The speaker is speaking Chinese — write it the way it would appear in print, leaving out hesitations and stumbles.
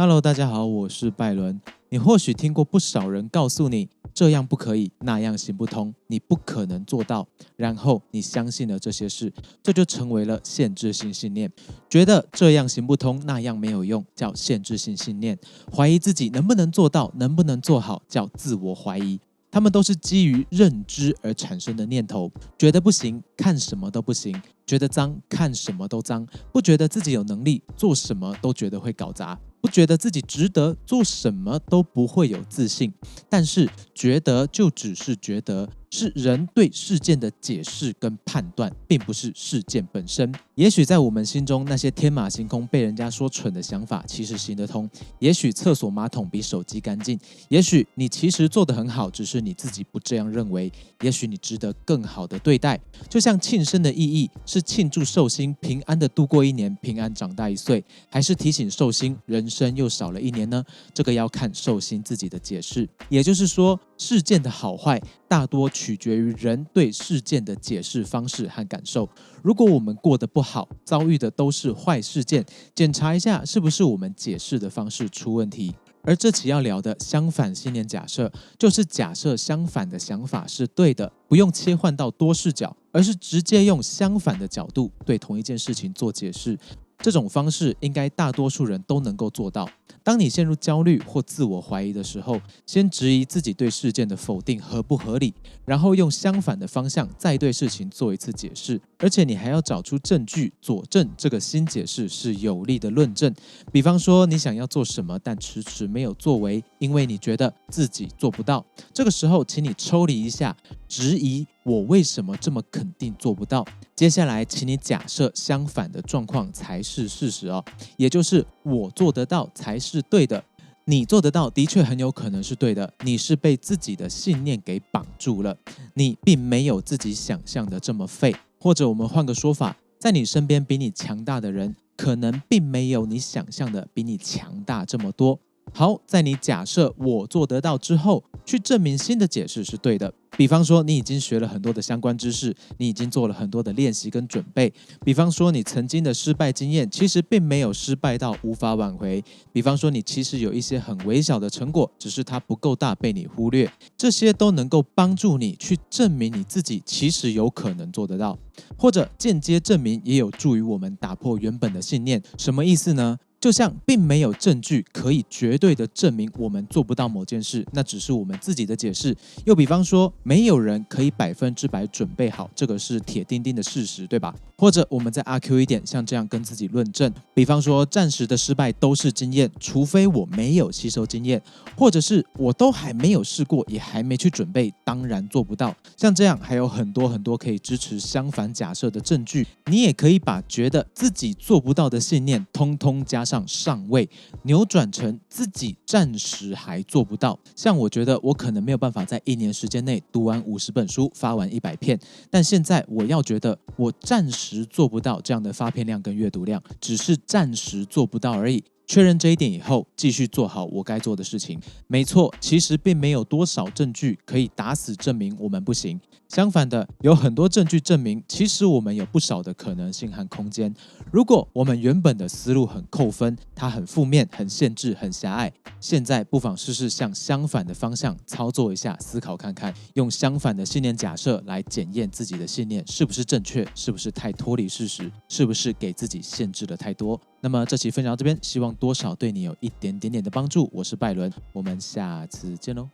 Hello，大家好，我是拜伦。你或许听过不少人告诉你这样不可以，那样行不通，你不可能做到，然后你相信了这些事，这就成为了限制性信念。觉得这样行不通，那样没有用，叫限制性信念。怀疑自己能不能做到，能不能做好，叫自我怀疑。他们都是基于认知而产生的念头，觉得不行，看什么都不行；觉得脏，看什么都脏；不觉得自己有能力，做什么都觉得会搞砸；不觉得自己值得，做什么都不会有自信。但是觉得就只是觉得，是人对事件的解释跟判断，并不是事件本身。也许在我们心中，那些天马行空被人家说蠢的想法，其实行得通。也许厕所马桶比手机干净，也许你其实做得很好，只是你自己不这样认为。也许你值得更好的对待。就像庆生的意义是庆祝寿星平安的度过一年，平安长大1岁，还是提醒寿星人生又少了1年呢？这个要看寿星自己的解释。也就是说，事件的好坏大多取决于人对事件的解释方式和感受。如果我们过得不好，遭遇的都是坏事件，检查一下是不是我们解释的方式出问题。而这期要聊的相反信念假设，就是假设相反的想法是对的，不用切换到多视角，而是直接用相反的角度对同一件事情做解释。这种方式应该大多数人都能够做到。当你陷入焦虑或自我怀疑的时候，先质疑自己对事件的否定合不合理，然后用相反的方向再对事情做一次解释。而且你还要找出证据佐证这个新解释是有力的论证。比方说，你想要做什么，但迟迟没有作为，因为你觉得自己做不到。这个时候，请你抽离一下，质疑我为什么这么肯定做不到。接下来，请你假设相反的状况才是事实哦，也就是我做得到才是对的。你做得到的确很有可能是对的，你是被自己的信念给绑住了，你并没有自己想象的这么废。或者我们换个说法，在你身边比你强大的人，可能并没有你想象的比你强大这么多。好，在你假设我做得到之后，去证明新的解释是对的。比方说，你已经学了很多的相关知识，你已经做了很多的练习跟准备。比方说，你曾经的失败经验其实并没有失败到无法挽回。比方说，你其实有一些很微小的成果，只是它不够大被你忽略。这些都能够帮助你去证明你自己其实有可能做得到，或者间接证明也有助于我们打破原本的信念。什么意思呢？就像并没有证据可以绝对的证明我们做不到某件事，那只是我们自己的解释。又比方说，没有人可以100%准备好，这个是铁钉钉的事实，对吧？或者我们再阿 Q 一点，像这样跟自己论证，比方说暂时的失败都是经验，除非我没有吸收经验，或者是我都还没有试过，也还没去准备，当然做不到。像这样还有很多很多可以支持相反假设的证据。你也可以把觉得自己做不到的信念通通加上上位，扭转成自己暂时还做不到。像我觉得我可能没有办法在1年时间内读完50本书，发完100片，但现在我要觉得我暂时做不到这样的发片量跟阅读量，只是暂时做不到而已。确认这一点以后，继续做好我该做的事情。没错，其实并没有多少证据可以打死证明我们不行。相反的，有很多证据证明，其实我们有不少的可能性和空间。如果我们原本的思路很扣分，它很负面、很限制、很狭隘，现在不妨试试向相反的方向操作一下，思考看看，用相反的信念假设来检验自己的信念是不是正确，是不是太脱离事实，是不是给自己限制了太多。那么这期分享到这边，希望多少对你有一点点的帮助。我是拜伦，我们下次见喽。